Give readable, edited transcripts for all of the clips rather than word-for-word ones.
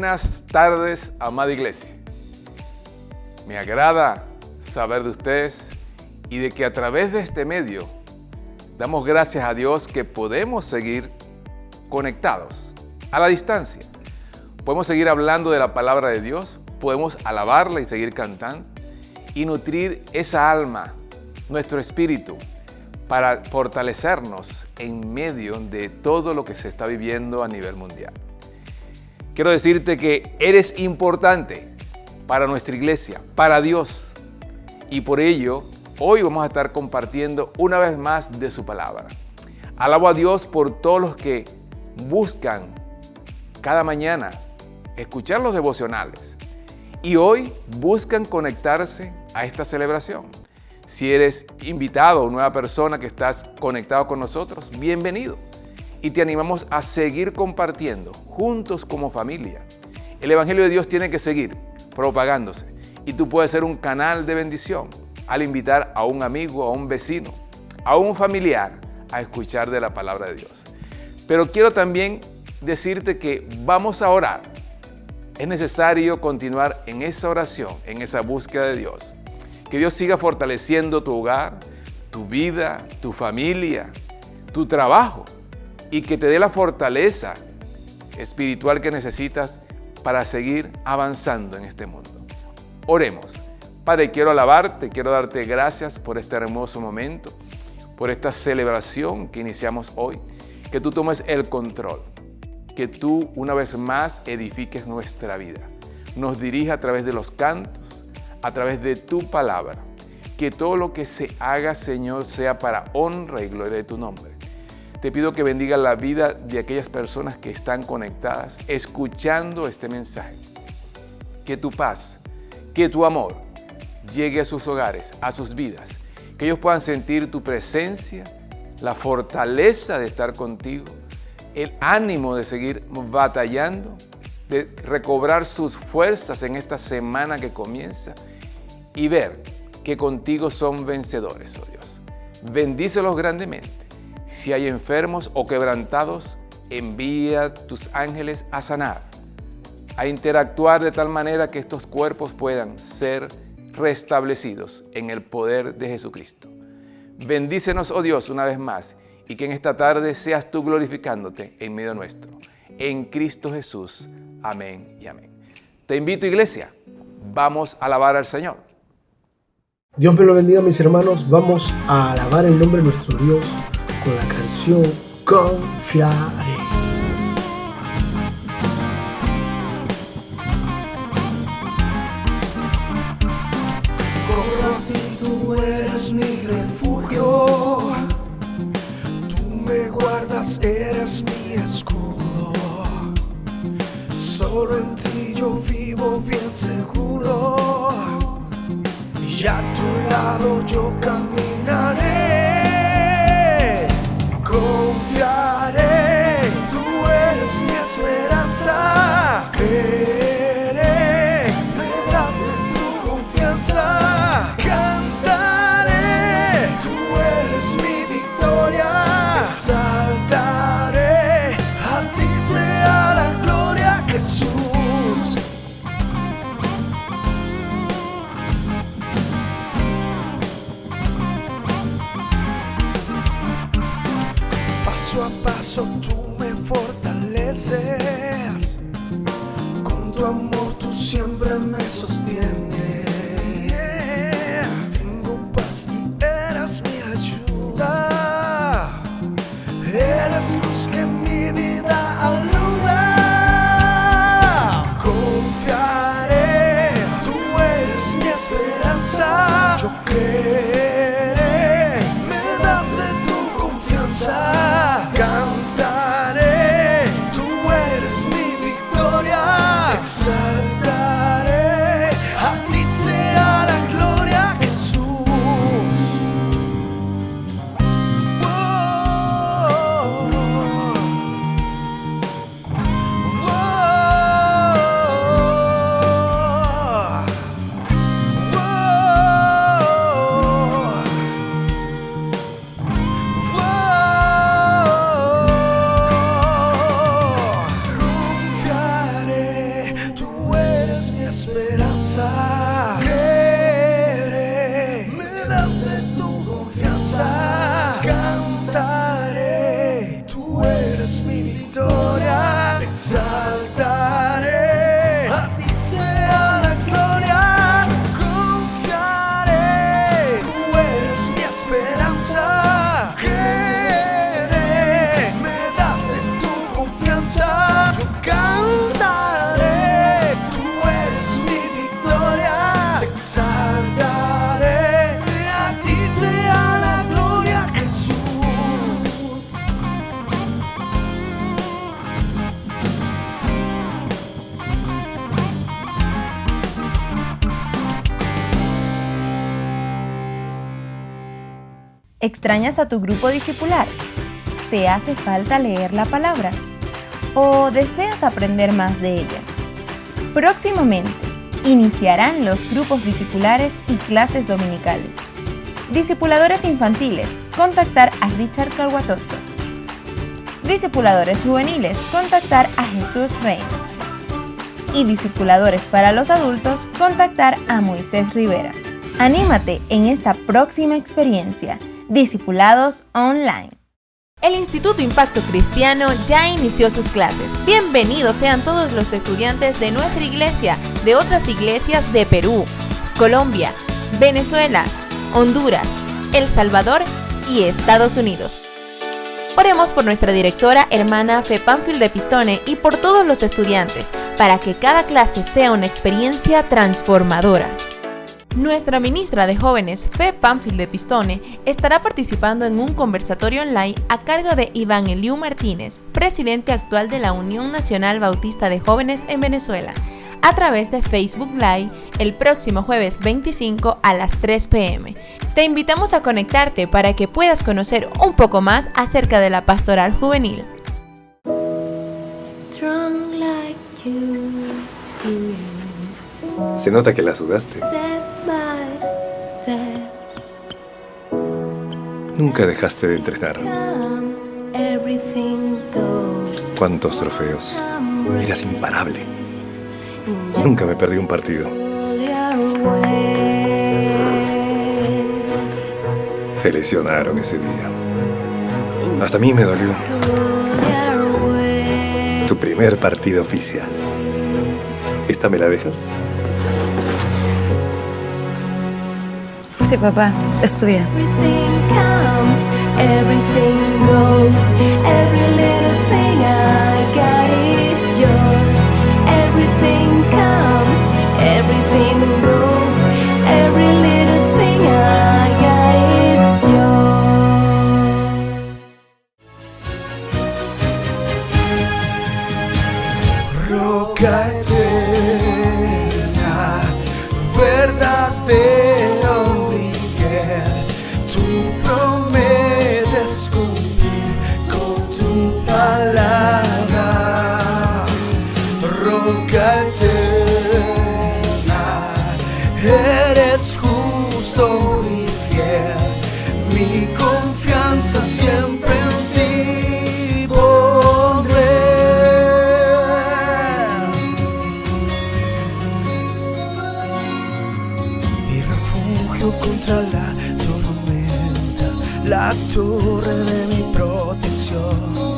Buenas tardes, amada iglesia. Me agrada saber de ustedes y de que a través de este medio damos gracias a Dios que podemos seguir conectados a la distancia. Podemos seguir hablando de la palabra de Dios, podemos alabarla y seguir cantando y nutrir esa alma, nuestro espíritu, para fortalecernos en medio de todo lo que se está viviendo a nivel mundial. Quiero decirte que eres importante para nuestra iglesia, para Dios, y por ello hoy vamos a estar compartiendo una vez más de su palabra. Alabo a Dios por todos los que buscan cada mañana escuchar los devocionales y hoy buscan conectarse a esta celebración. Si eres invitado o nueva persona que estás conectado con nosotros, bienvenido. Y te animamos a seguir compartiendo juntos como familia. El Evangelio de Dios tiene que seguir propagándose y tú puedes ser un canal de bendición al invitar a un amigo, a un vecino, a un familiar a escuchar de la palabra de Dios. Pero quiero también decirte que vamos a orar. Es necesario continuar en esa oración, en esa búsqueda de Dios. Que Dios siga fortaleciendo tu hogar, tu vida, tu familia, tu trabajo y que te dé la fortaleza espiritual que necesitas para seguir avanzando en este mundo. Oremos. Padre, quiero alabarte, quiero darte gracias por este hermoso momento, por esta celebración que iniciamos hoy. Que tú tomes el control, que tú una vez más edifiques nuestra vida. Nos dirija a través de los cantos, a través de tu palabra, que todo lo que se haga, Señor, sea para honra y gloria de tu nombre. Te pido que bendiga la vida de aquellas personas que están conectadas, escuchando este mensaje. Que tu paz, que tu amor llegue a sus hogares, a sus vidas, que ellos puedan sentir tu presencia, la fortaleza de estar contigo, el ánimo de seguir batallando, de recobrar sus fuerzas en esta semana que comienza y ver que contigo son vencedores, oh Dios. Bendícelos grandemente. Si hay enfermos o quebrantados, envía tus ángeles a sanar, a interactuar de tal manera que estos cuerpos puedan ser restablecidos en el poder de Jesucristo. Bendícenos, oh Dios, una vez más, y que en esta tarde seas tú glorificándote en medio nuestro. En Cristo Jesús. Amén y amén. Te invito, iglesia, vamos a alabar al Señor. Dios me lo bendiga, mis hermanos. Vamos a alabar el nombre de nuestro Dios con la canción Confiaré. Corro a ti, tú eres mi refugio. Tú me guardas, eres mi escudo. Solo en ti yo vivo bien seguro. Y a tu lado yo caminaré, confiaré, tú eres mi esperanza, creeré, me das de tu confianza, cantaré, tú eres mi victoria, exaltaré, a ti sea la gloria, Jesús. Paso a paso tú me fortaleces, con tu amor tú siempre me sostienes. Tengo paz y eres mi ayuda, eres luz que mi vida alumbra. Confiaré, tú eres mi esperanza, yo creeré, me das de tu confianza. Cantaré, tú eres mi victoria, exaltaré, a ¿Extrañas a tu grupo discipular? ¿Te hace falta leer la palabra? ¿O deseas aprender más de ella? Próximamente, iniciarán los grupos discipulares y clases dominicales. Discipuladores infantiles, contactar a Richard Calguatotto. Discipuladores juveniles, contactar a Jesús Reina. Y discipuladores para los adultos, contactar a Moisés Rivera. Anímate en esta próxima experiencia. Discipulados Online. El Instituto Impacto Cristiano ya inició sus clases. Bienvenidos sean todos los estudiantes de nuestra iglesia, de otras iglesias de Perú, Colombia, Venezuela, Honduras, El Salvador y Estados Unidos. Oremos por nuestra directora hermana Fe Pánfil de Pistone y por todos los estudiantes, para que cada clase sea una experiencia transformadora. Nuestra ministra de jóvenes, Fe Pánfil de Pistone, estará participando en un conversatorio online a cargo de Iván Eliú Martínez, presidente actual de la Unión Nacional Bautista de Jóvenes en Venezuela, a través de Facebook Live el próximo jueves 25 a las 3 p.m. Te invitamos a conectarte para que puedas conocer un poco más acerca de la pastoral juvenil. Se nota que la sudaste. Nunca dejaste de entrenar. ¿Cuántos trofeos? Eras imparable. Nunca me perdí un partido. Te lesionaron ese día. Hasta a mí me dolió. Tu primer partido oficial. ¿Esta me la dejas? Sí, papá, estudia. Everything comes, everything goes, every little thing I got is yours. Everything comes, everything goes, every little thing I got is yours. Roca eterna, verdadero y fiel, tú prometes cumplir con tu palabra. Roca eterna, eres justo y fiel, mi confianza siempre en ti pondré. Mi refugio contra la tormenta, la torre de mi protección,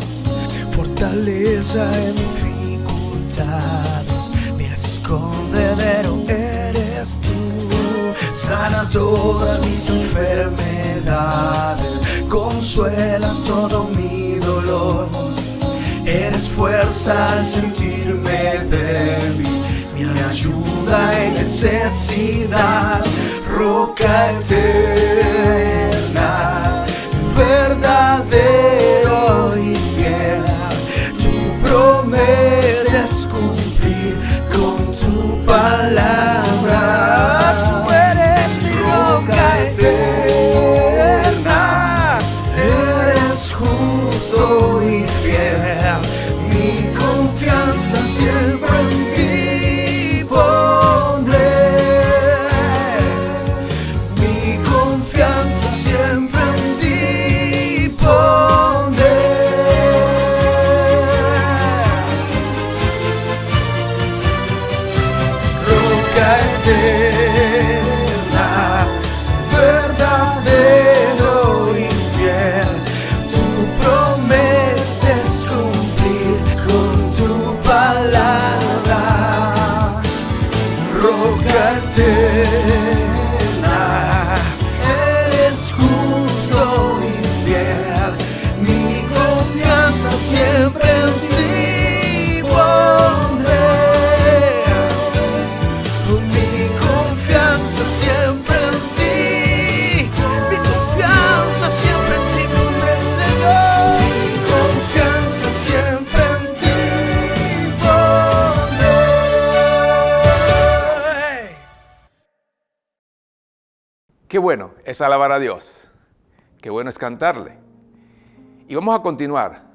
fortaleza en dificultades, mi escondedero eres tú. Sanas todas mis enfermedades, consuelas todo mi dolor. Eres fuerza al sentirme débil, mi ayuda en necesidad. Roca eterna, verdadero y fiel, tú prometes cumplir con tu palabra. Tú eres mi roca eterna, eres justo y fiel, mi confianza siempre en ti pondré. Mi confianza siempre en ti pondré. Roca eterna, verdadero y fiel, tú prometes cumplir con tu palabra. Roca eterna, eres justo y fiel, mi confianza siempre en ti pondré. Mi confianza siempre en ti, mi confianza siempre en ti pondré, Señor. Mi confianza siempre en ti pondré. Qué bueno es alabar a Dios. qué bueno es cantarle. Y vamos a continuar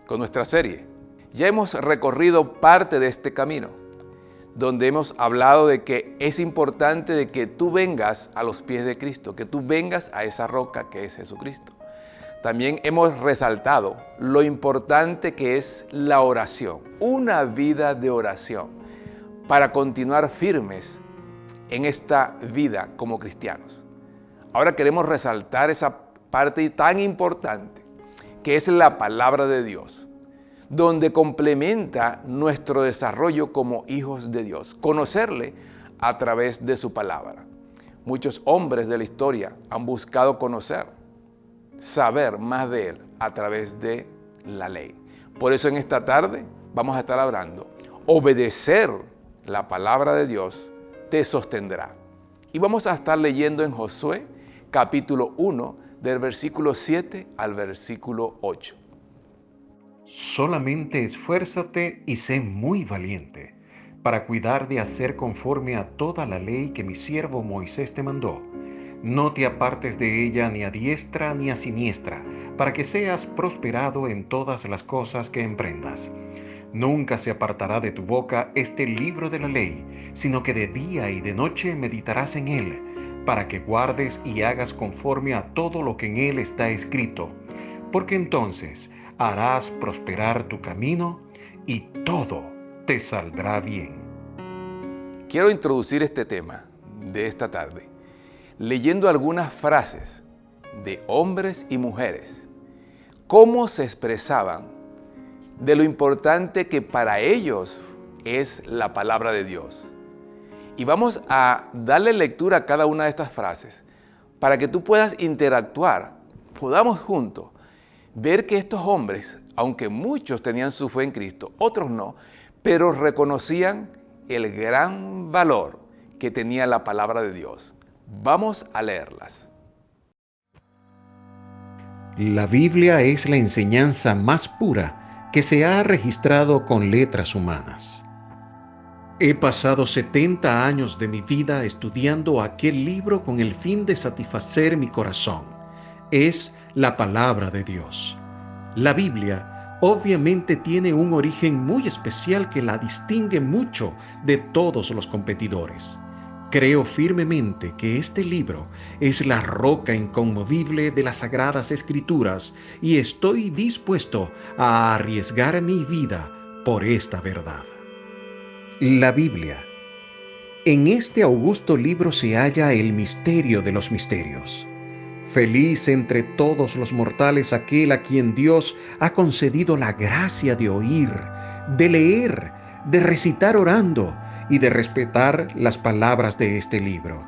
con nuestra serie. Ya hemos recorrido parte de este camino, donde hemos hablado de que es importante de que tú vengas a los pies de Cristo, que tú vengas a esa roca que es Jesucristo. También hemos resaltado lo importante que es la oración, una vida de oración, para continuar firmes en esta vida como cristianos. Ahora queremos resaltar esa parte tan importante, que es la palabra de Dios, donde complementa nuestro desarrollo como hijos de Dios, conocerle a través de su palabra. Muchos hombres de la historia han buscado conocer, saber más de Él a través de la ley. Por eso en esta tarde vamos a estar hablando, obedecer la palabra de Dios te sostendrá. Y vamos a estar leyendo en Josué capítulo 1 del versículo 7 al versículo 8. Solamente esfuérzate y sé muy valiente para cuidar de hacer conforme a toda la ley que mi siervo Moisés te mandó. No te apartes de ella ni a diestra ni a siniestra, para que seas prosperado en todas las cosas que emprendas. Nunca se apartará de tu boca este libro de la ley, sino que de día y de noche meditarás en él, para que guardes y hagas conforme a todo lo que en él está escrito, porque entonces harás prosperar tu camino y todo te saldrá bien. Quiero introducir este tema de esta tarde, leyendo algunas frases de hombres y mujeres, cómo se expresaban de lo importante que para ellos es la palabra de Dios. Y vamos a darle lectura a cada una de estas frases para que tú puedas interactuar, podamos juntos ver que estos hombres, aunque muchos tenían su fe en Cristo, otros no, pero reconocían el gran valor que tenía la palabra de Dios. Vamos a leerlas. La Biblia es la enseñanza más pura que se ha registrado con letras humanas. He pasado 70 años de mi vida estudiando aquel libro con el fin de satisfacer mi corazón. Es la palabra de Dios. La Biblia obviamente tiene un origen muy especial que la distingue mucho de todos los competidores. Creo firmemente que este libro es la roca inconmovible de las Sagradas Escrituras y estoy dispuesto a arriesgar mi vida por esta verdad. La Biblia. En este augusto libro se halla el misterio de los misterios. Feliz entre todos los mortales aquel a quien Dios ha concedido la gracia de oír, de leer, de recitar orando y de respetar las palabras de este libro.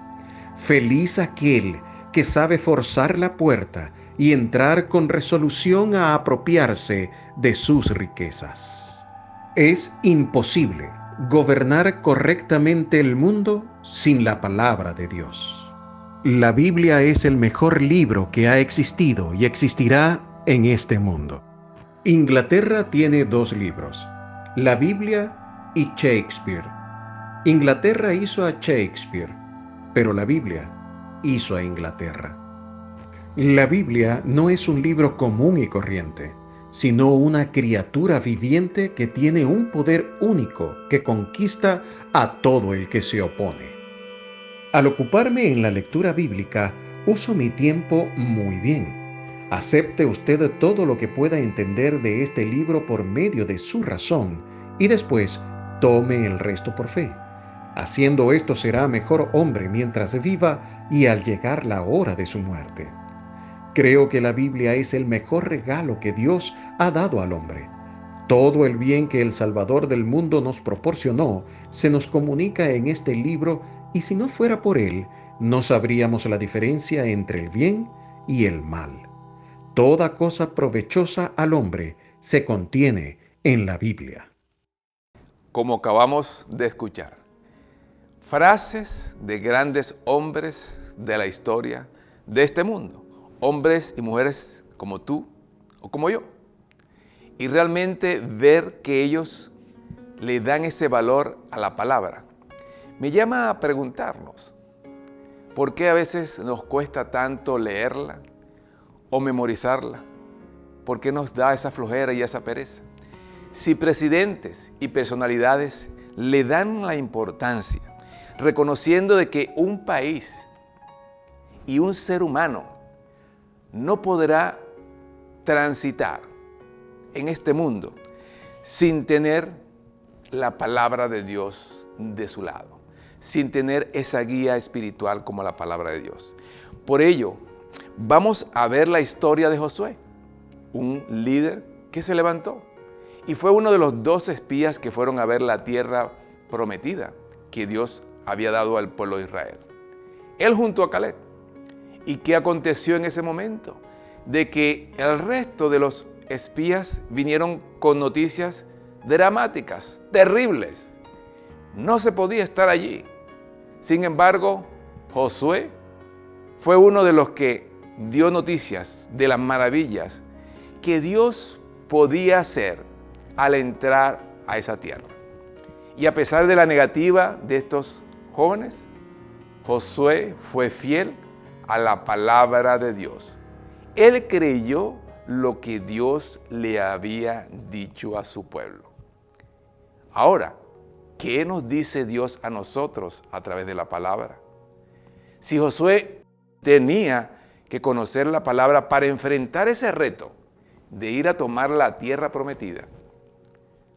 Feliz aquel que sabe forzar la puerta y entrar con resolución a apropiarse de sus riquezas. Es imposible gobernar correctamente el mundo sin la palabra de Dios. La Biblia es el mejor libro que ha existido y existirá en este mundo. Inglaterra tiene dos libros, la Biblia y Shakespeare. Inglaterra hizo a Shakespeare, pero la Biblia hizo a Inglaterra. La Biblia no es un libro común y corriente, sino una criatura viviente que tiene un poder único que conquista a todo el que se opone. Al ocuparme en la lectura bíblica, uso mi tiempo muy bien. Acepte usted todo lo que pueda entender de este libro por medio de su razón y después tome el resto por fe. Haciendo esto será mejor hombre mientras viva y al llegar la hora de su muerte. Creo que la Biblia es el mejor regalo que Dios ha dado al hombre. Todo el bien que el Salvador del mundo nos proporcionó se nos comunica en este libro y si no fuera por él, no sabríamos la diferencia entre el bien y el mal. Toda cosa provechosa al hombre se contiene en la Biblia. Como acabamos de escuchar, frases de grandes hombres de la historia de este mundo, hombres y mujeres como tú o como yo, y realmente ver que ellos le dan ese valor a la palabra. Me llama a preguntarnos, ¿Por qué a veces nos cuesta tanto leerla o memorizarla? ¿Por qué nos da esa flojera y esa pereza? Si presidentes y personalidades le dan la importancia, reconociendo de que un país y un ser humano no podrá transitar en este mundo sin tener la palabra de Dios de su lado, sin tener esa guía espiritual como la palabra de Dios. Por ello, vamos a ver la historia de Josué, un líder que se levantó y fue uno de los 2 espías que fueron a ver la tierra prometida que Dios había dado al pueblo de Israel. Él junto a Caleb. ¿Y qué aconteció en ese momento? De que el resto de los espías vinieron con noticias dramáticas, terribles. No se podía estar allí. Sin embargo, Josué fue uno de los que dio noticias de las maravillas que Dios podía hacer al entrar a esa tierra. Y a pesar de la negativa de estos jóvenes, Josué fue fiel a la palabra de Dios. Él creyó lo que Dios le había dicho a su pueblo. Ahora, ¿qué nos dice Dios a nosotros a través de la palabra? Si Josué tenía que conocer la palabra para enfrentar ese reto de ir a tomar la tierra prometida,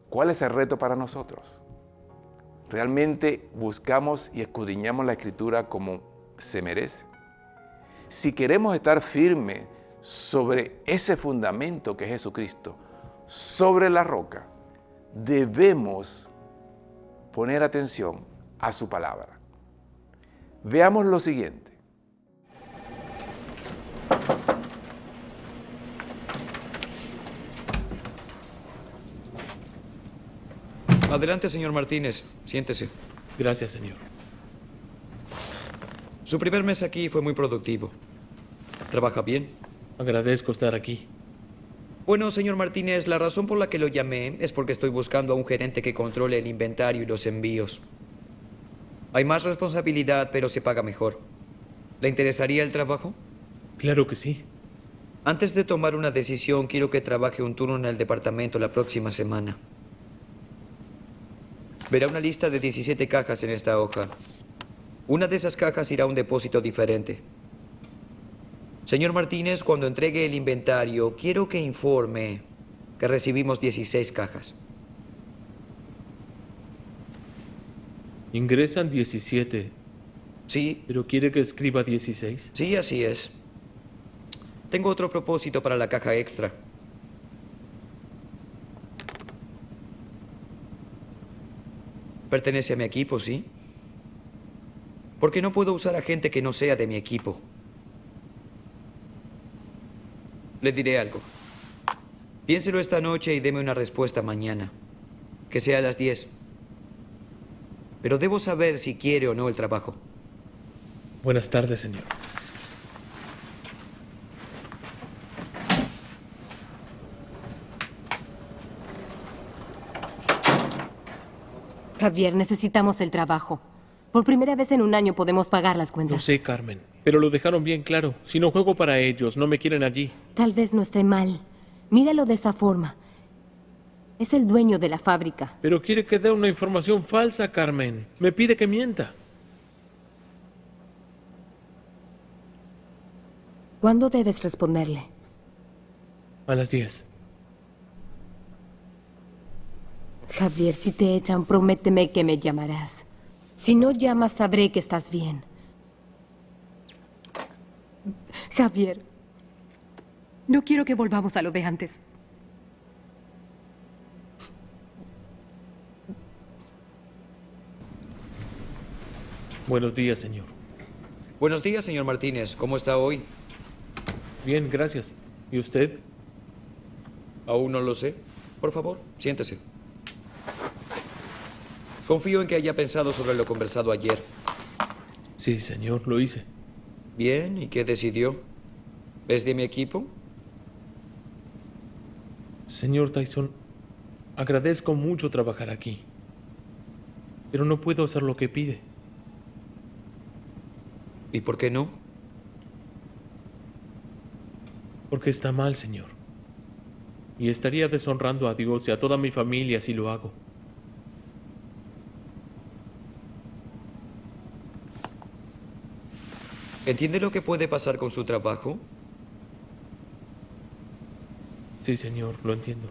¿cuál es el reto para nosotros? ¿Realmente buscamos y escudriñamos la Escritura como se merece? Si queremos estar firmes sobre ese fundamento que es Jesucristo, sobre la roca, debemos poner atención a su palabra. Veamos lo siguiente. Adelante, señor Martínez. Siéntese. Gracias, señor. Su primer mes aquí fue muy productivo. ¿Trabaja bien? Agradezco estar aquí. Bueno, señor Martínez, la razón por la que lo llamé es porque estoy buscando a un gerente que controle el inventario y los envíos. Hay más responsabilidad, pero se paga mejor. ¿Le interesaría el trabajo? Claro que sí. Antes de tomar una decisión, quiero que trabaje un turno en el departamento la próxima semana. Verá una lista de 17 cajas en esta hoja. Una de esas cajas irá a un depósito diferente. Señor Martínez, cuando entregue el inventario, quiero que informe que recibimos 16 cajas. Ingresan 17. Sí. ¿Pero quiere que escriba 16? Sí, así es. Tengo otro propósito para la caja extra. Pertenece a mi equipo, ¿sí? Porque no puedo usar a gente que no sea de mi equipo. Le diré algo. Piénselo esta noche y deme una respuesta mañana. Que sea a las 10. Pero debo saber si quiere o no el trabajo. Buenas tardes, señor. Javier, necesitamos el trabajo. Por primera vez en un año podemos pagar las cuentas. Lo sé, Carmen, pero lo dejaron bien claro. Si no juego para ellos, no me quieren allí. Tal vez no esté mal. Míralo de esa forma. Es el dueño de la fábrica. Pero quiere que dé una información falsa, Carmen. Me pide que mienta. ¿Cuándo debes responderle? A las 10. Javier, si te echan, prométeme que me llamarás. Si no llamas, sabré que estás bien. Javier, no quiero que volvamos a lo de antes. Buenos días, señor. Buenos días, señor Martínez. ¿Cómo está hoy? Bien, gracias. ¿Y usted? Aún no lo sé. Por favor, siéntese. Confío en que haya pensado sobre lo conversado ayer. Sí, señor, lo hice. Bien, ¿y qué decidió? ¿Es de mi equipo? Señor Tyson, agradezco mucho trabajar aquí, pero no puedo hacer lo que pide. ¿Y por qué no? Porque está mal, Señor. Y estaría deshonrando a Dios y a toda mi familia si lo hago. ¿Entiende lo que puede pasar con su trabajo? Sí, Señor, lo entiendo.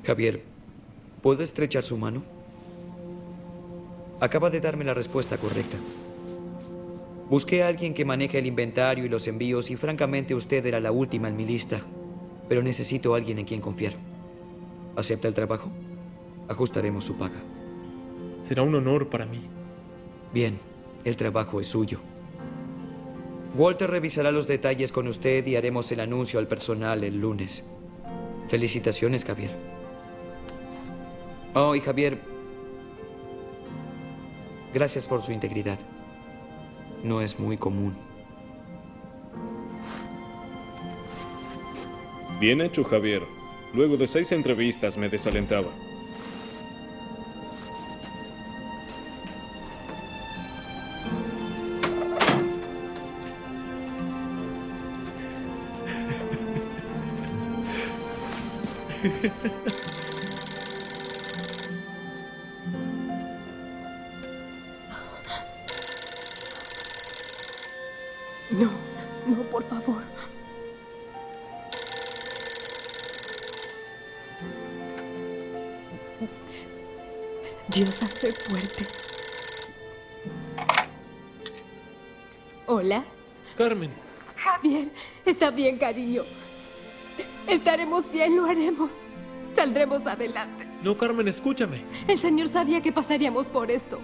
Javier, ¿puedo estrechar su mano? Acaba de darme la respuesta correcta. Busqué a alguien que maneje el inventario y los envíos y francamente usted era la última en mi lista. Pero necesito a alguien en quien confiar. ¿Acepta el trabajo? Ajustaremos su paga. Será un honor para mí. Bien, el trabajo es suyo. Walter revisará los detalles con usted y haremos el anuncio al personal el lunes. Felicitaciones, Javier. Oh, y Javier, gracias por su integridad. No es muy común. Bien hecho, Javier. Luego de 6 entrevistas me desalentaba. No, no, por favor. Dios, hazte fuerte. Hola. Carmen. Javier, está bien, cariño. Estaremos bien, lo haremos. Saldremos adelante. No, Carmen, escúchame. El Señor sabía que pasaríamos por esto.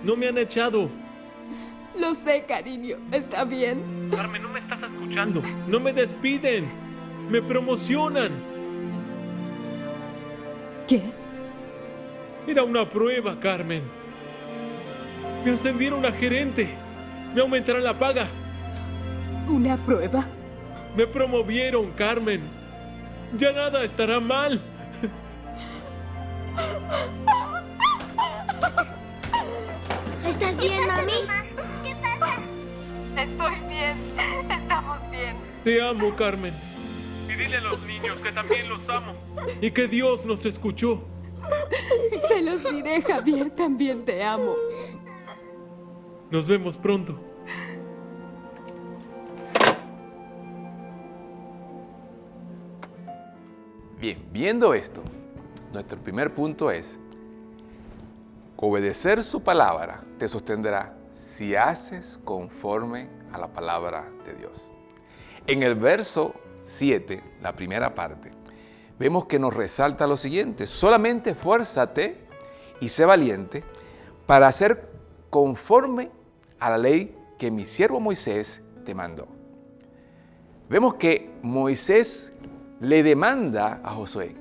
No me han echado. Lo sé, cariño. Está bien. Carmen, no me estás escuchando. No me despiden. Me promocionan. ¿Qué? Era una prueba, Carmen. Me ascendieron a gerente. Me aumentarán la paga. ¿Una prueba? Me promovieron, Carmen. Ya nada estará mal. ¿Estás bien, mami? ¿Qué pasa? Estoy bien. Estamos bien. Te amo, Carmen. Y dile a los niños que también los amo. Y que Dios nos escuchó. Se los diré, Javier. También te amo. Nos vemos pronto. Bien, viendo esto, nuestro primer punto es: obedecer su palabra te sostendrá si haces conforme a la palabra de Dios. En el verso 7, la primera parte, vemos que nos resalta lo siguiente: solamente esfuérzate y sé valiente para hacer conforme a la ley que mi siervo Moisés te mandó. Vemos que Moisés le demanda a Josué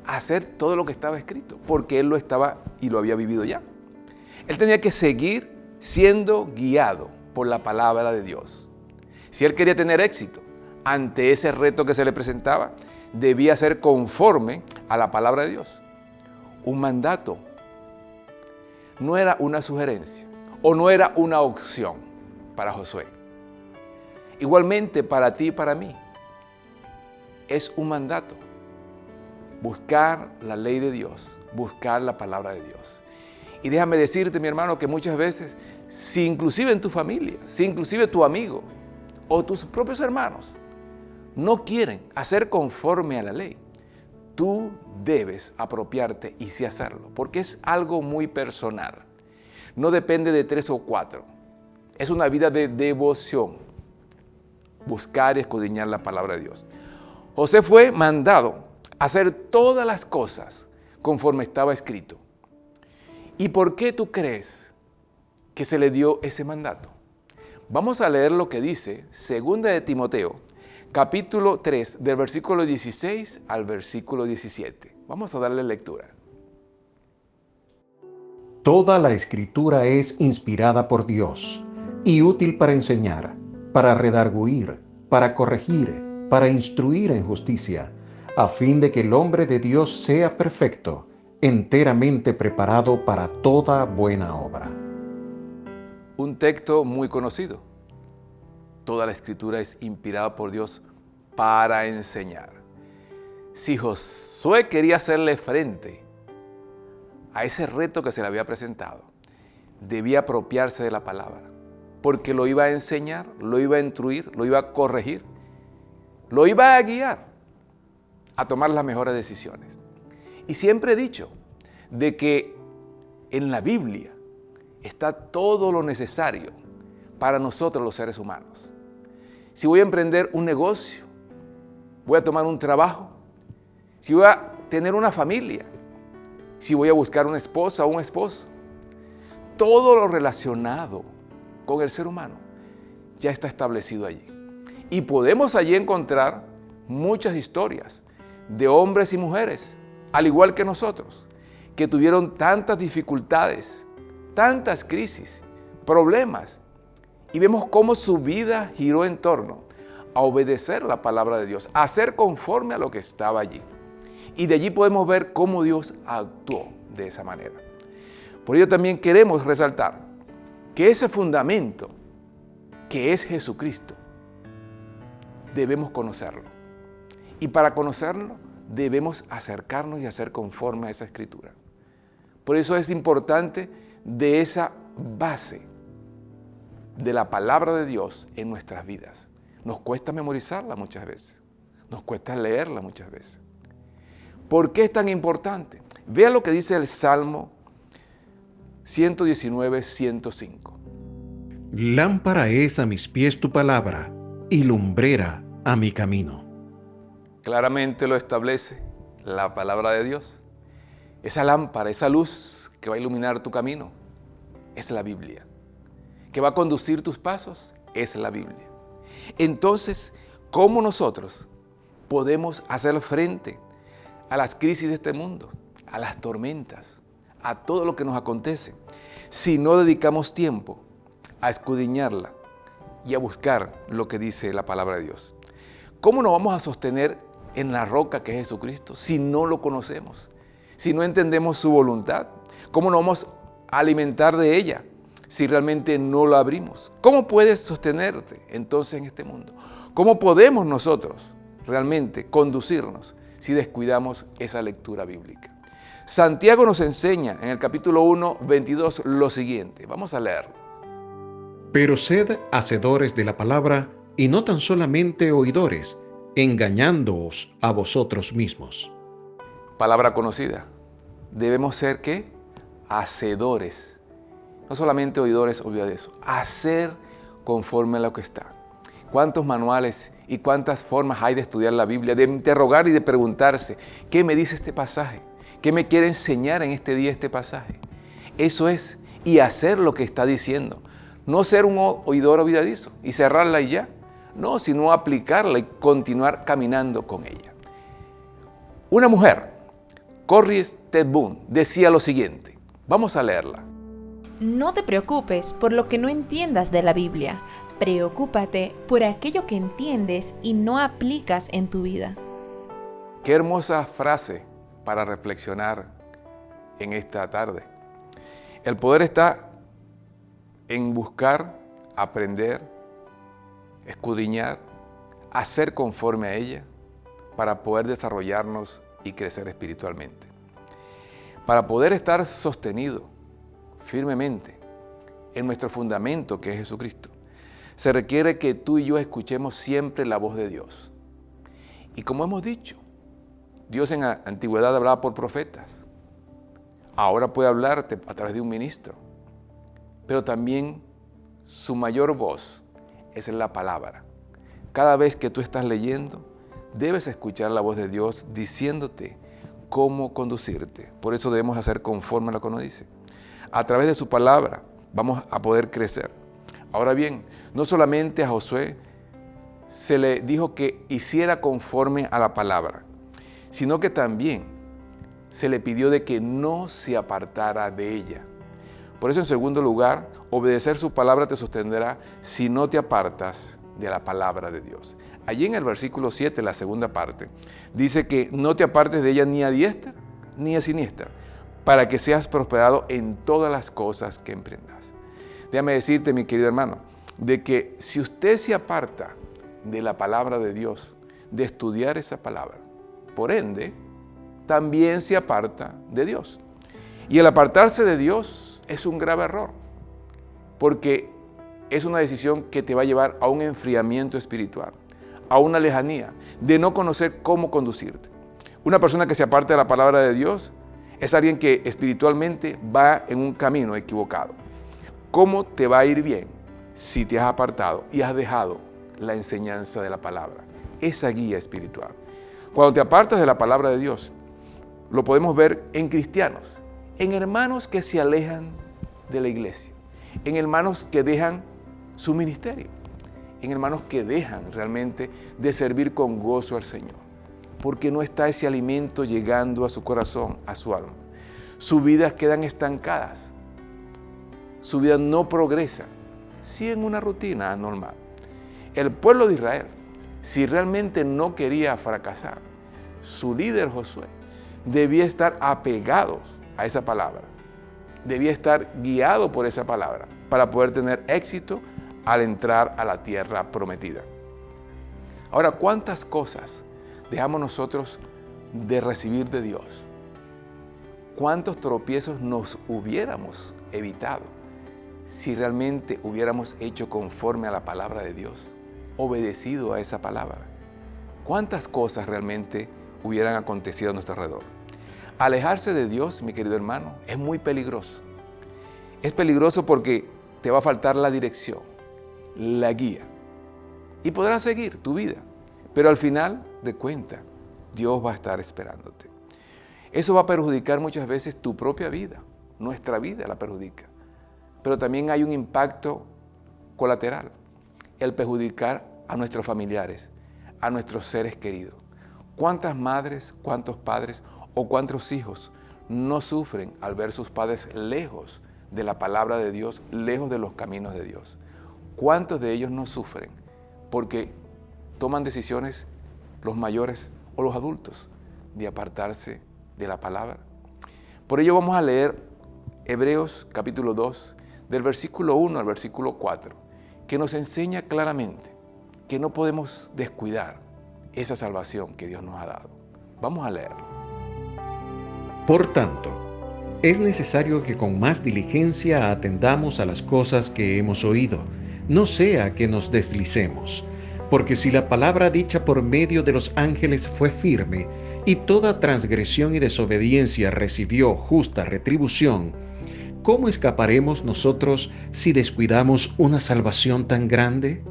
hacer todo lo que estaba escrito, porque él lo estaba y lo había vivido ya. Él tenía que seguir siendo guiado por la palabra de Dios. Si él quería tener éxito ante ese reto que se le presentaba, debía ser conforme a la palabra de Dios. Un mandato no era una sugerencia o no era una opción para Josué. Igualmente para ti y para mí es un mandato. Buscar la ley de Dios, buscar la palabra de Dios. Y déjame decirte, mi hermano, que muchas veces, si inclusive en tu familia, si inclusive tu amigo o tus propios hermanos no quieren hacer conforme a la ley, tú debes apropiarte y sí hacerlo, porque es algo muy personal. No depende de 3 o 4. Es una vida de devoción. Buscar y escudriñar la palabra de Dios. José fue mandado a hacer todas las cosas conforme estaba escrito. ¿Y por qué tú crees que se le dio ese mandato? Vamos a leer lo que dice 2 de Timoteo, capítulo 3, del versículo 16 al versículo 17. Vamos a darle lectura. Toda la Escritura es inspirada por Dios y útil para enseñar, para redarguir, para corregir, para instruir en justicia, a fin de que el hombre de Dios sea perfecto, enteramente preparado para toda buena obra. Un texto muy conocido. Toda la Escritura es inspirada por Dios para enseñar. Si Josué quería hacerle frente a ese reto que se le había presentado, debía apropiarse de la palabra, porque lo iba a enseñar, lo iba a instruir, lo iba a corregir, lo iba a guiar a tomar las mejores decisiones. Y siempre he dicho de que en la Biblia está todo lo necesario para nosotros los seres humanos. Si voy a emprender un negocio, voy a tomar un trabajo, si voy a tener una familia, si voy a buscar una esposa o un esposo, todo lo relacionado con el ser humano ya está establecido allí. Y podemos allí encontrar muchas historias de hombres y mujeres, al igual que nosotros, que tuvieron tantas dificultades, tantas crisis, problemas, y vemos cómo su vida giró en torno a obedecer la palabra de Dios, a ser conforme a lo que estaba allí. Y de allí podemos ver cómo Dios actuó de esa manera. Por ello también queremos resaltar que ese fundamento que es Jesucristo, debemos conocerlo. Y para conocerlo, debemos acercarnos y hacer conforme a esa Escritura. Por eso es importante de esa base de la palabra de Dios en nuestras vidas. Nos cuesta memorizarla muchas veces. Nos cuesta leerla muchas veces. ¿Por qué es tan importante? Vea lo que dice el Salmo 119, 105. Lámpara es a mis pies tu palabra y lumbrera a mi camino. Claramente lo establece la palabra de Dios. Esa lámpara, esa luz que va a iluminar tu camino, es la Biblia. Que va a conducir tus pasos, es la Biblia. Entonces, ¿cómo nosotros podemos hacer frente a las crisis de este mundo, a las tormentas, a todo lo que nos acontece, si no dedicamos tiempo a escudriñarla y a buscar lo que dice la palabra de Dios? ¿Cómo nos vamos a sostener en la roca que es Jesucristo si no lo conocemos, si no entendemos su voluntad? ¿Cómo nos vamos a alimentar de ella si realmente no lo abrimos? ¿Cómo puedes sostenerte entonces en este mundo? ¿Cómo podemos nosotros realmente conducirnos si descuidamos esa lectura bíblica? Santiago nos enseña en el capítulo 1, 22 lo siguiente. Vamos a leerlo. Pero sed hacedores de la palabra y no tan solamente oidores, engañándoos a vosotros mismos. Palabra conocida. Debemos ser, ¿qué? Hacedores. No solamente oidores, olvida de eso. Hacer conforme a lo que está. ¿Cuántos manuales y cuántas formas hay de estudiar la Biblia, de interrogar y de preguntarse, ¿qué me dice este pasaje? ¿Qué me quiere enseñar en este día este pasaje? Eso es, y hacer lo que está diciendo. No ser un oidor olvidadizo y cerrarla y ya. No, sino aplicarla y continuar caminando con ella. Una mujer, Corrie ten Boom, decía lo siguiente. Vamos a leerla. No te preocupes por lo que no entiendas de la Biblia. Preocúpate por aquello que entiendes y no aplicas en tu vida. Qué hermosa frase para reflexionar en esta tarde. El poder está en buscar, aprender, escudriñar, hacer conforme a ella para poder desarrollarnos y crecer espiritualmente. Para poder estar sostenido firmemente en nuestro fundamento que es Jesucristo, se requiere que tú y yo escuchemos siempre la voz de Dios. Y como hemos dicho, Dios en la antigüedad hablaba por profetas. Ahora puede hablarte a través de un ministro. Pero también su mayor voz es la palabra. Cada vez que tú estás leyendo, debes escuchar la voz de Dios diciéndote cómo conducirte. Por eso debemos hacer conforme a lo que nos dice. A través de su palabra vamos a poder crecer. Ahora bien, no solamente a Josué se le dijo que hiciera conforme a la palabra, sino que también se le pidió de que no se apartara de ella. Por eso, en segundo lugar, obedecer su palabra te sostendrá si no te apartas de la palabra de Dios. Allí en el versículo 7, la segunda parte, dice que no te apartes de ella ni a diestra ni a siniestra, para que seas prosperado en todas las cosas que emprendas. Déjame decirte, mi querido hermano, de que si usted se aparta de la palabra de Dios, de estudiar esa palabra, por ende, también se aparta de Dios. Y el apartarse de Dios es un grave error, porque es una decisión que te va a llevar a un enfriamiento espiritual, a una lejanía, de no conocer cómo conducirte. Una persona que se aparta de la palabra de Dios es alguien que espiritualmente va en un camino equivocado. ¿Cómo te va a ir bien si te has apartado y has dejado la enseñanza de la palabra? Esa guía espiritual. Cuando te apartas de la palabra de Dios, lo podemos ver en cristianos, en hermanos que se alejan de la iglesia, en hermanos que dejan su ministerio, en hermanos que dejan realmente de servir con gozo al Señor, porque no está ese alimento llegando a su corazón, a su alma. Sus vidas quedan estancadas, su vida no progresa, sí en una rutina normal. El pueblo de Israel, si realmente no quería fracasar, su líder Josué debía estar apegado a esa palabra, debía estar guiado por esa palabra para poder tener éxito al entrar a la tierra prometida. Ahora, ¿cuántas cosas dejamos nosotros de recibir de Dios? ¿Cuántos tropiezos nos hubiéramos evitado si realmente hubiéramos hecho conforme a la palabra de Dios, obedecido a esa palabra? ¿Cuántas cosas realmente hubieran acontecido a nuestro alrededor? Alejarse de Dios, mi querido hermano, es muy peligroso. Es peligroso porque te va a faltar la dirección, la guía. Y podrás seguir tu vida, pero al final de cuentas, Dios va a estar esperándote. Eso va a perjudicar muchas veces tu propia vida, nuestra vida la perjudica. Pero también hay un impacto colateral, el perjudicar a nuestros familiares, a nuestros seres queridos. ¿Cuántas madres, cuántos padres o cuántos hijos no sufren al ver sus padres lejos de la palabra de Dios, lejos de los caminos de Dios? ¿Cuántos de ellos no sufren porque toman decisiones, los mayores o los adultos, de apartarse de la palabra? Por ello vamos a leer Hebreos capítulo 2, del versículo 1 al versículo 4, que nos enseña claramente que no podemos descuidar esa salvación que Dios nos ha dado. Vamos a leerlo. Por tanto, es necesario que con más diligencia atendamos a las cosas que hemos oído, no sea que nos deslicemos. Porque si la palabra dicha por medio de los ángeles fue firme, y toda transgresión y desobediencia recibió justa retribución, ¿cómo escaparemos nosotros si descuidamos una salvación tan grande?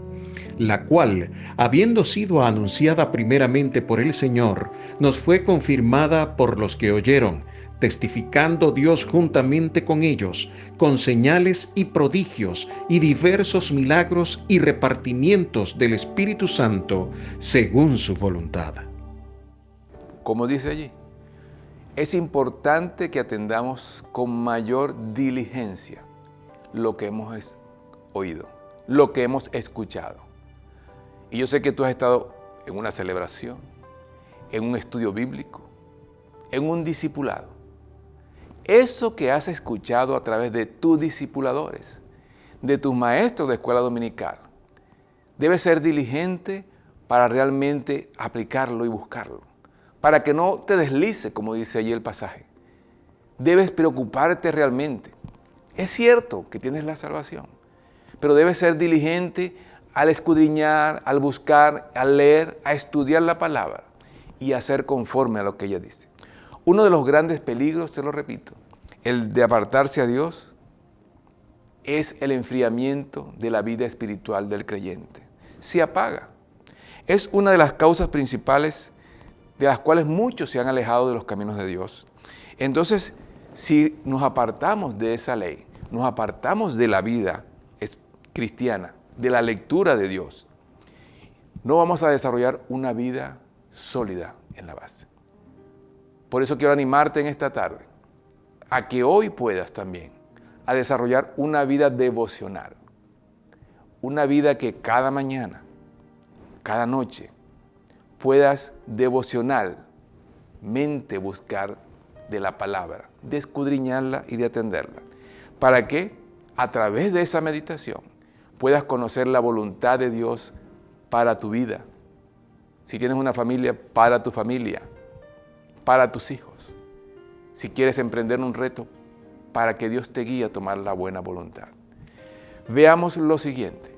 La cual, habiendo sido anunciada primeramente por el Señor, nos fue confirmada por los que oyeron, testificando Dios juntamente con ellos, con señales y prodigios y diversos milagros y repartimientos del Espíritu Santo, según su voluntad. Como dice allí, es importante que atendamos con mayor diligencia lo que hemos oído, lo que hemos escuchado. Y yo sé que tú has estado en una celebración, en un estudio bíblico, en un discipulado. Eso que has escuchado a través de tus discipuladores, de tus maestros de escuela dominical, debes ser diligente para realmente aplicarlo y buscarlo, para que no te deslice, como dice allí el pasaje. Debes preocuparte realmente. Es cierto que tienes la salvación, pero debes ser diligente al escudriñar, al buscar, al leer, a estudiar la palabra y a hacer conforme a lo que ella dice. Uno de los grandes peligros, te lo repito, el de apartarse a Dios, es el enfriamiento de la vida espiritual del creyente. Se apaga. Es una de las causas principales de las cuales muchos se han alejado de los caminos de Dios. Entonces, si nos apartamos de esa ley, nos apartamos de la vida cristiana, de la lectura de Dios, no vamos a desarrollar una vida sólida en la base. Por eso quiero animarte en esta tarde a que hoy puedas también a desarrollar una vida devocional, una vida que cada mañana cada noche puedas devocionalmente buscar de la palabra, de escudriñarla y de atenderla, para que a través de esa meditación puedas conocer la voluntad de Dios para tu vida. Si tienes una familia, para tu familia, para tus hijos. Si quieres emprender un reto, para que Dios te guíe a tomar la buena voluntad. Veamos lo siguiente.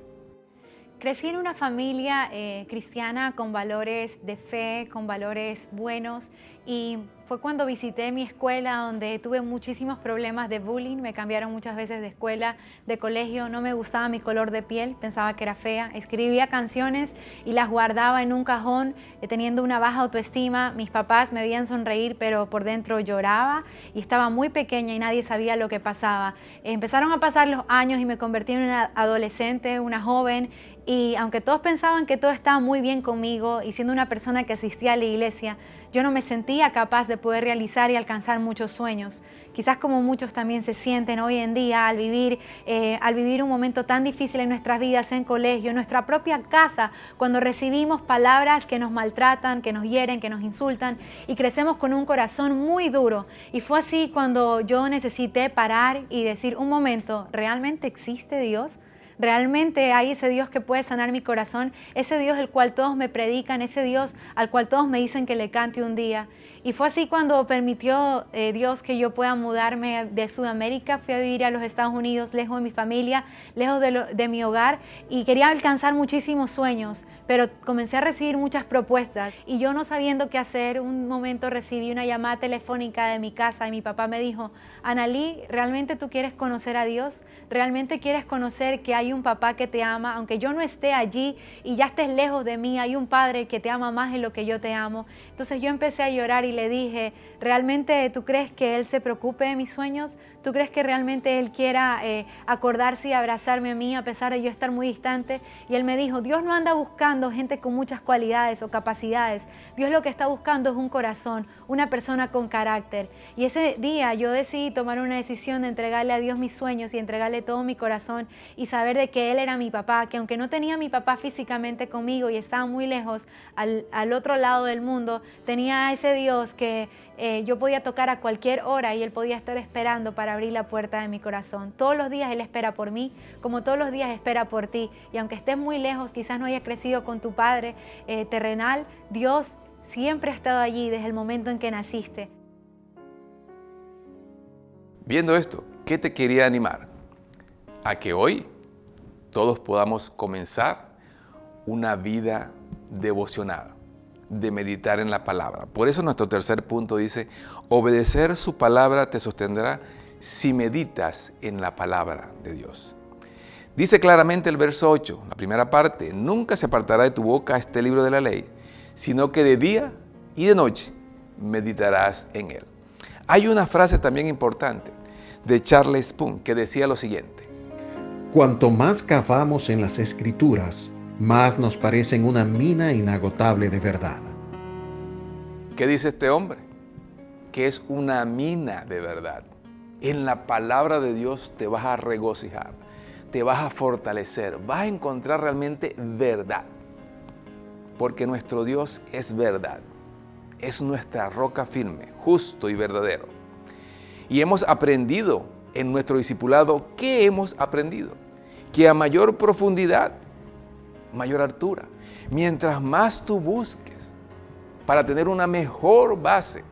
Crecí en una familia cristiana con valores de fe, con valores buenos, y fue cuando visité mi escuela donde tuve muchísimos problemas de bullying. Me cambiaron muchas veces de escuela, de colegio. No me gustaba mi color de piel, pensaba que era fea. Escribía canciones y las guardaba en un cajón teniendo una baja autoestima. Mis papás me veían sonreír, pero por dentro lloraba y estaba muy pequeña y nadie sabía lo que pasaba. Empezaron a pasar los años y me convertí en una adolescente, una joven. Y aunque todos pensaban que todo estaba muy bien conmigo y siendo una persona que asistía a la iglesia, yo no me sentía capaz de poder realizar y alcanzar muchos sueños. Quizás como muchos también se sienten hoy en día al vivir un momento tan difícil en nuestras vidas, en colegio, en nuestra propia casa, cuando recibimos palabras que nos maltratan, que nos hieren, que nos insultan y crecemos con un corazón muy duro. Y fue así cuando yo necesité parar y decir, un momento, ¿realmente existe Dios? ¿Realmente hay ese Dios que puede sanar mi corazón? Ese Dios el cual todos me predican, ese Dios al cual todos me dicen que le cante un día. Y fue así cuando permitió Dios que yo pueda mudarme de Sudamérica. Fui a vivir a los Estados Unidos, lejos de mi familia, lejos de mi hogar, y quería alcanzar muchísimos sueños, pero comencé a recibir muchas propuestas y yo no sabiendo qué hacer, un momento recibí una llamada telefónica de mi casa y mi papá me dijo, Analí, ¿realmente tú quieres conocer a Dios? ¿Realmente quieres conocer que hay un papá que te ama? Aunque yo no esté allí y ya estés lejos de mí, hay un padre que te ama más de lo que yo te amo. Entonces yo empecé a llorar y le dije, ¿realmente tú crees que Él se preocupe de mis sueños? ¿Tú crees que realmente Él quiera acordarse y abrazarme a mí a pesar de yo estar muy distante? Y Él me dijo, Dios no anda buscando gente con muchas cualidades o capacidades. Dios lo que está buscando es un corazón, una persona con carácter. Y ese día yo decidí tomar una decisión de entregarle a Dios mis sueños y entregarle todo mi corazón y saber de que Él era mi papá, que aunque no tenía a mi papá físicamente conmigo y estaba muy lejos al otro lado del mundo, tenía a ese Dios que yo podía tocar a cualquier hora y Él podía estar esperando para abrir la puerta de mi corazón. Todos los días Él espera por mí, como todos los días espera por ti. Y aunque estés muy lejos, quizás no hayas crecido con tu padre terrenal, Dios siempre ha estado allí desde el momento en que naciste. Viendo esto, ¿qué te quería animar? A que hoy todos podamos comenzar una vida devocional, de meditar en la palabra. Por eso nuestro tercer punto dice, obedecer su palabra te sostendrá si meditas en la palabra de Dios. Dice claramente el verso 8, la primera parte, nunca se apartará de tu boca este libro de la ley, sino que de día y de noche meditarás en él. Hay una frase también importante de Charles Spurgeon que decía lo siguiente. Cuanto más cavamos en las Escrituras, más nos parecen una mina inagotable de verdad. ¿Qué dice este hombre? Que es una mina de verdad. En la palabra de Dios te vas a regocijar, te vas a fortalecer, vas a encontrar realmente verdad. Porque nuestro Dios es verdad, es nuestra roca firme, justo y verdadero. Y hemos aprendido en nuestro discipulado, ¿qué hemos aprendido? Que a mayor profundidad, mayor altura. Mientras más tú busques para tener una mejor base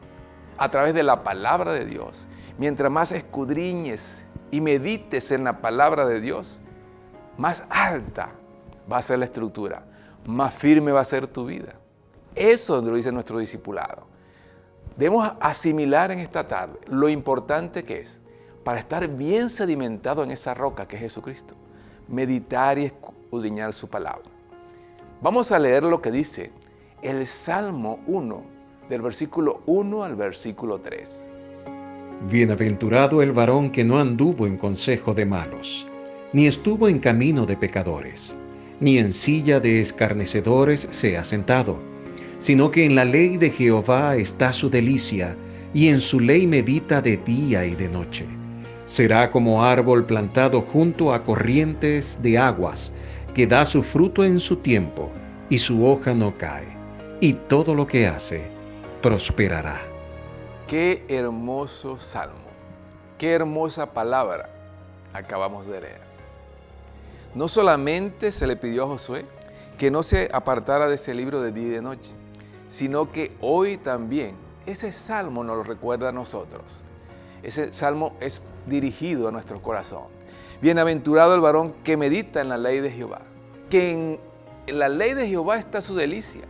a través de la palabra de Dios, mientras más escudriñes y medites en la palabra de Dios, más alta va a ser la estructura, más firme va a ser tu vida. Eso lo dice nuestro discipulado. Debemos asimilar en esta tarde lo importante que es para estar bien sedimentado en esa roca que es Jesucristo, meditar y escudriñar su palabra. Vamos a leer lo que dice el Salmo 1, del versículo 1 al versículo 3. Bienaventurado el varón que no anduvo en consejo de malos, ni estuvo en camino de pecadores, ni en silla de escarnecedores se ha sentado, sino que en la ley de Jehová está su delicia, y en su ley medita de día y de noche. Será como árbol plantado junto a corrientes de aguas, que da su fruto en su tiempo, y su hoja no cae, y todo lo que hace prosperará. Qué hermoso salmo, qué hermosa palabra acabamos de leer. No solamente se le pidió a Josué que no se apartara de ese libro de día y de noche, sino que hoy también ese salmo nos lo recuerda a nosotros. Ese salmo es dirigido a nuestro corazón. Bienaventurado el varón que medita en la ley de Jehová, que en la ley de Jehová está su delicia,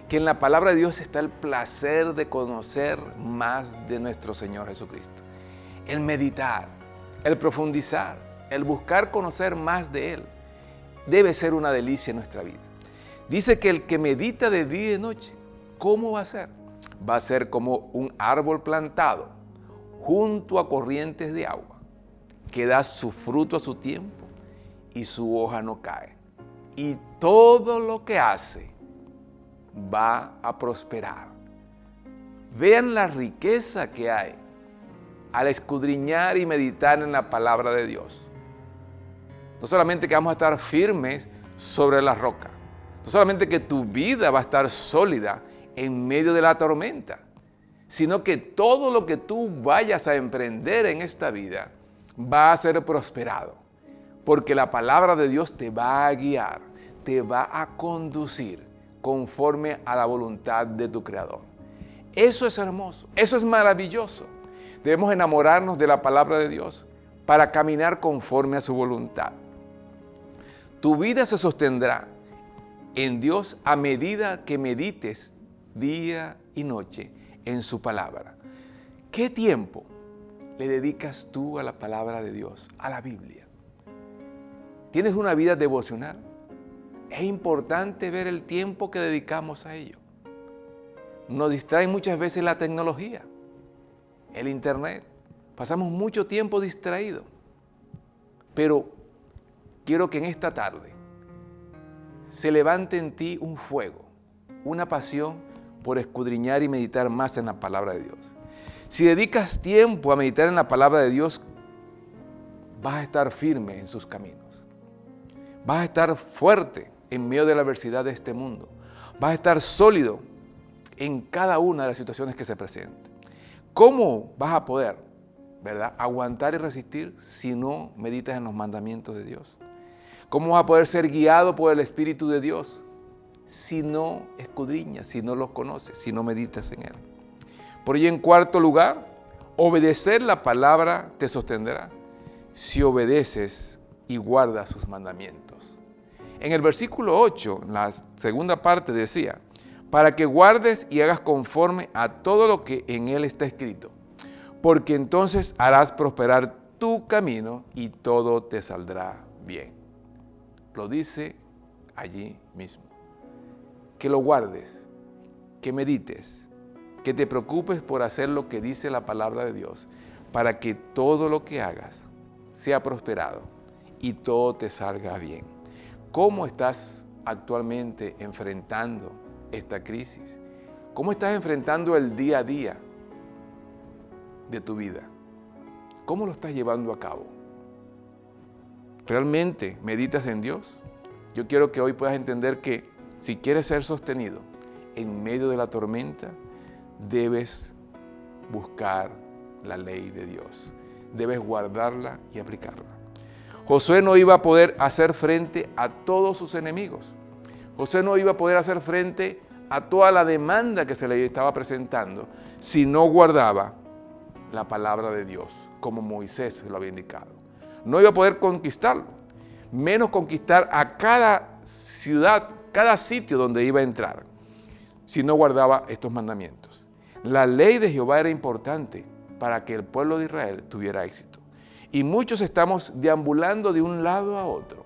que en la palabra de Dios está el placer de conocer más de nuestro Señor Jesucristo. El meditar, el profundizar, el buscar conocer más de Él, debe ser una delicia en nuestra vida. Dice que el que medita de día y de noche, ¿cómo va a ser? Va a ser como un árbol plantado junto a corrientes de agua, que da su fruto a su tiempo y su hoja no cae. Y todo lo que hace va a prosperar. Vean la riqueza que hay al escudriñar y meditar en la palabra de Dios. No solamente que vamos a estar firmes sobre la roca, no solamente que tu vida va a estar sólida en medio de la tormenta, sino que todo lo que tú vayas a emprender en esta vida va a ser prosperado, porque la palabra de Dios te va a guiar, te va a conducir conforme a la voluntad de tu Creador. Eso es hermoso, eso es maravilloso. Debemos enamorarnos de la palabra de Dios para caminar conforme a su voluntad. Tu vida se sostendrá en Dios a medida que medites día y noche en su palabra. ¿Qué tiempo le dedicas tú a la palabra de Dios, a la Biblia? ¿Tienes una vida devocional? Es importante ver el tiempo que dedicamos a ello. Nos distrae muchas veces la tecnología, el internet. Pasamos mucho tiempo distraídos. Pero quiero que en esta tarde se levante en ti un fuego, una pasión por escudriñar y meditar más en la palabra de Dios. Si dedicas tiempo a meditar en la palabra de Dios, vas a estar firme en sus caminos. Vas a estar fuerte en medio de la adversidad de este mundo. Vas a estar sólido en cada una de las situaciones que se presenten. ¿Cómo vas a poder, verdad, aguantar y resistir si no meditas en los mandamientos de Dios? ¿Cómo vas a poder ser guiado por el Espíritu de Dios si no escudriñas, si no los conoces, si no meditas en Él? Por ello, en cuarto lugar, obedecer la palabra te sostendrá si obedeces y guardas sus mandamientos. En el versículo 8, en la segunda parte decía, para que guardes y hagas conforme a todo lo que en él está escrito, porque entonces harás prosperar tu camino y todo te saldrá bien. Lo dice allí mismo. Que lo guardes, que medites, que te preocupes por hacer lo que dice la palabra de Dios, para que todo lo que hagas sea prosperado y todo te salga bien. ¿Cómo estás actualmente enfrentando esta crisis? ¿Cómo estás enfrentando el día a día de tu vida? ¿Cómo lo estás llevando a cabo? ¿Realmente meditas en Dios? Yo quiero que hoy puedas entender que si quieres ser sostenido en medio de la tormenta, debes buscar la ley de Dios. Debes guardarla y aplicarla. Josué no iba a poder hacer frente a todos sus enemigos. Josué no iba a poder hacer frente a toda la demanda que se le estaba presentando si no guardaba la palabra de Dios, como Moisés lo había indicado. No iba a poder conquistarlo, menos conquistar a cada ciudad, cada sitio donde iba a entrar, si no guardaba estos mandamientos. La ley de Jehová era importante para que el pueblo de Israel tuviera éxito. Y muchos estamos deambulando de un lado a otro,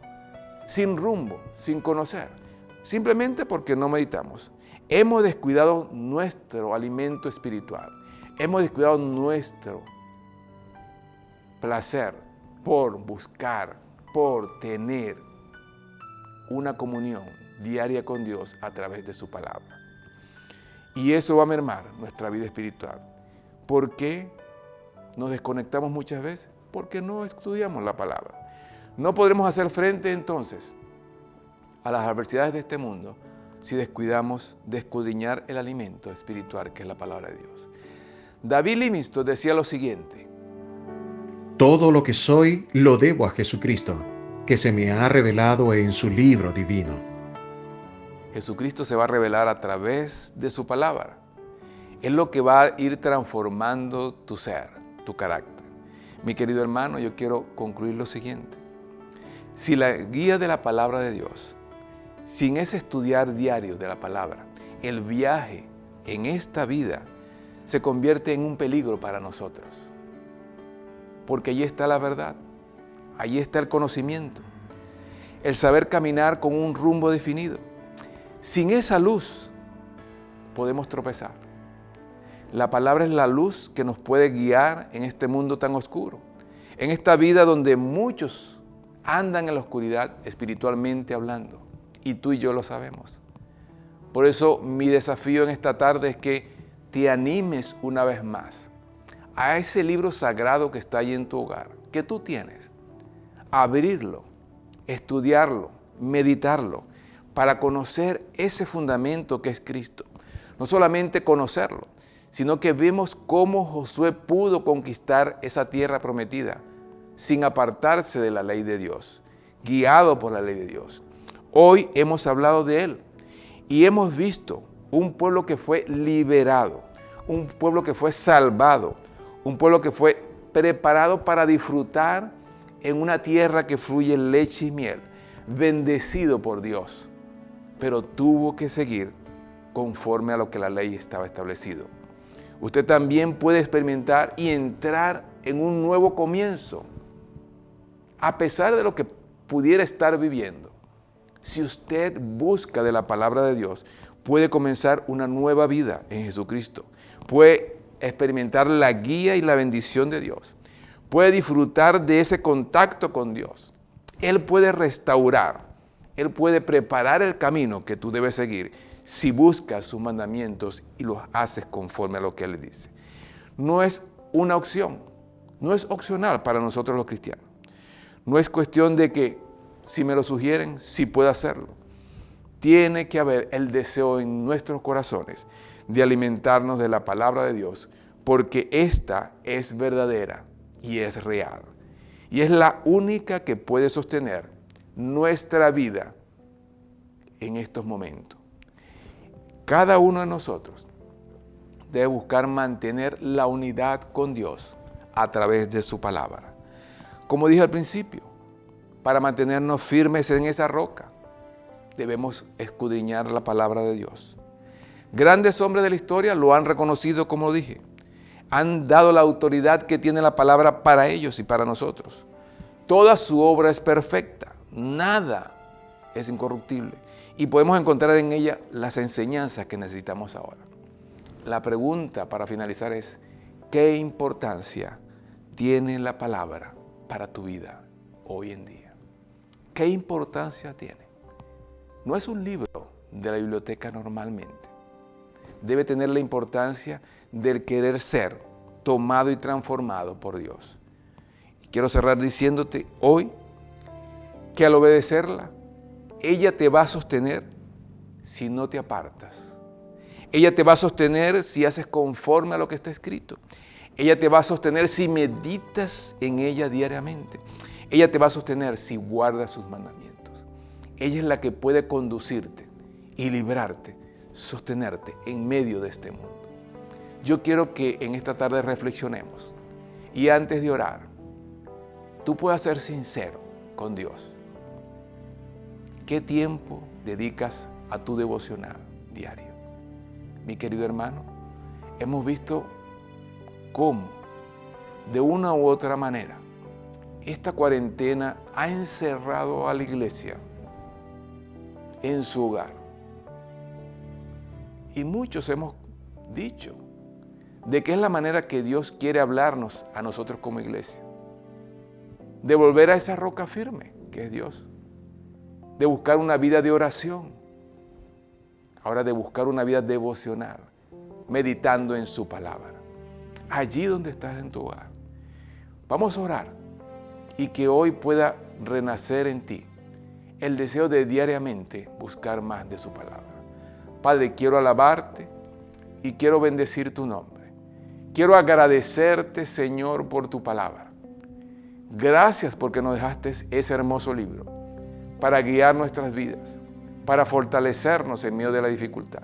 sin rumbo, sin conocer, simplemente porque no meditamos. Hemos descuidado nuestro alimento espiritual. Hemos descuidado nuestro placer por buscar, por tener una comunión diaria con Dios a través de su palabra. Y eso va a mermar nuestra vida espiritual. ¿Por qué nos desconectamos muchas veces? Porque no estudiamos la palabra. No podremos hacer frente entonces a las adversidades de este mundo si descuidamos de escudriñar el alimento espiritual que es la palabra de Dios. David Livingstone decía lo siguiente: todo lo que soy lo debo a Jesucristo, que se me ha revelado en su libro divino. Jesucristo se va a revelar a través de su palabra. Es lo que va a ir transformando tu ser, tu carácter. Mi querido hermano, yo quiero concluir lo siguiente. Si la guía de la palabra de Dios, sin ese estudiar diario de la palabra, el viaje en esta vida se convierte en un peligro para nosotros. Porque allí está la verdad, allí está el conocimiento, el saber caminar con un rumbo definido. Sin esa luz podemos tropezar. La palabra es la luz que nos puede guiar en este mundo tan oscuro, en esta vida donde muchos andan en la oscuridad espiritualmente hablando, y tú y yo lo sabemos. Por eso mi desafío en esta tarde es que te animes una vez más a ese libro sagrado que está ahí en tu hogar, que tú tienes, abrirlo, estudiarlo, meditarlo, para conocer ese fundamento que es Cristo. No solamente conocerlo, sino que vemos cómo Josué pudo conquistar esa tierra prometida sin apartarse de la ley de Dios, guiado por la ley de Dios. Hoy hemos hablado de él y hemos visto un pueblo que fue liberado, un pueblo que fue salvado, un pueblo que fue preparado para disfrutar en una tierra que fluye leche y miel, bendecido por Dios, pero tuvo que seguir conforme a lo que la ley estaba establecido. Usted también puede experimentar y entrar en un nuevo comienzo, a pesar de lo que pudiera estar viviendo. Si usted busca de la palabra de Dios, puede comenzar una nueva vida en Jesucristo. Puede experimentar la guía y la bendición de Dios. Puede disfrutar de ese contacto con Dios. Él puede restaurar. Él puede preparar el camino que tú debes seguir si buscas sus mandamientos y los haces conforme a lo que Él dice. No es una opción, no es opcional para nosotros los cristianos. No es cuestión de que si me lo sugieren, sí puedo hacerlo. Tiene que haber el deseo en nuestros corazones de alimentarnos de la palabra de Dios, porque esta es verdadera y es real. Y es la única que puede sostener nuestra vida en estos momentos. Cada uno de nosotros debe buscar mantener la unidad con Dios a través de su palabra. Como dije al principio, para mantenernos firmes en esa roca, debemos escudriñar la palabra de Dios. Grandes hombres de la historia lo han reconocido, como dije. Han dado la autoridad que tiene la palabra para ellos y para nosotros. Toda su obra es perfecta, nada es incorruptible. Y podemos encontrar en ella las enseñanzas que necesitamos ahora. La pregunta para finalizar es: ¿qué importancia tiene la palabra para tu vida hoy en día? ¿Qué importancia tiene? No es un libro de la biblioteca normalmente. Debe tener la importancia del querer ser tomado y transformado por Dios. Y quiero cerrar diciéndote hoy que al obedecerla, ella te va a sostener si no te apartas. Ella te va a sostener si haces conforme a lo que está escrito. Ella te va a sostener si meditas en ella diariamente. Ella te va a sostener si guardas sus mandamientos. Ella es la que puede conducirte y librarte, sostenerte en medio de este mundo. Yo quiero que en esta tarde reflexionemos y antes de orar, tú puedas ser sincero con Dios. ¿Qué tiempo dedicas a tu devocional diario? Mi querido hermano, hemos visto cómo, de una u otra manera, esta cuarentena ha encerrado a la iglesia en su hogar. Y muchos hemos dicho de que es la manera que Dios quiere hablarnos a nosotros como iglesia. De volver a esa roca firme que es Dios. De buscar una vida de oración. Ahora de buscar una vida devocional, meditando en su palabra. Allí donde estás en tu hogar. Vamos a orar y que hoy pueda renacer en ti el deseo de diariamente buscar más de su palabra. Padre, quiero alabarte y quiero bendecir tu nombre. Quiero agradecerte, Señor, por tu palabra. Gracias porque nos dejaste ese hermoso libro para guiar nuestras vidas, para fortalecernos en medio de la dificultad.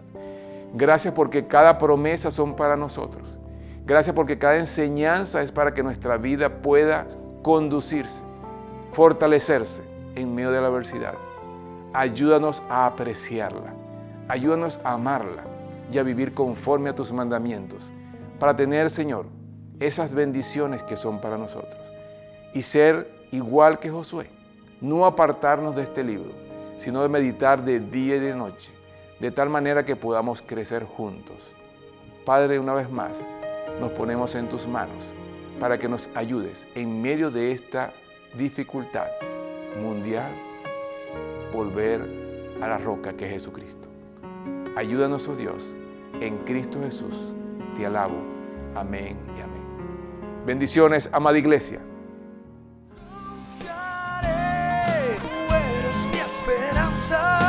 Gracias porque cada promesa son para nosotros. Gracias porque cada enseñanza es para que nuestra vida pueda conducirse, fortalecerse en medio de la adversidad. Ayúdanos a apreciarla, ayúdanos a amarla y a vivir conforme a tus mandamientos, para tener, Señor, esas bendiciones que son para nosotros y ser igual que Josué, no apartarnos de este libro, sino de meditar de día y de noche, de tal manera que podamos crecer juntos. Padre, una vez más, nos ponemos en tus manos para que nos ayudes en medio de esta dificultad mundial, volver a la roca que es Jesucristo. Ayúdanos, oh Dios, en Cristo Jesús. Te alabo. Amén y amén. Bendiciones, amada iglesia. Tú eres mi esperanza.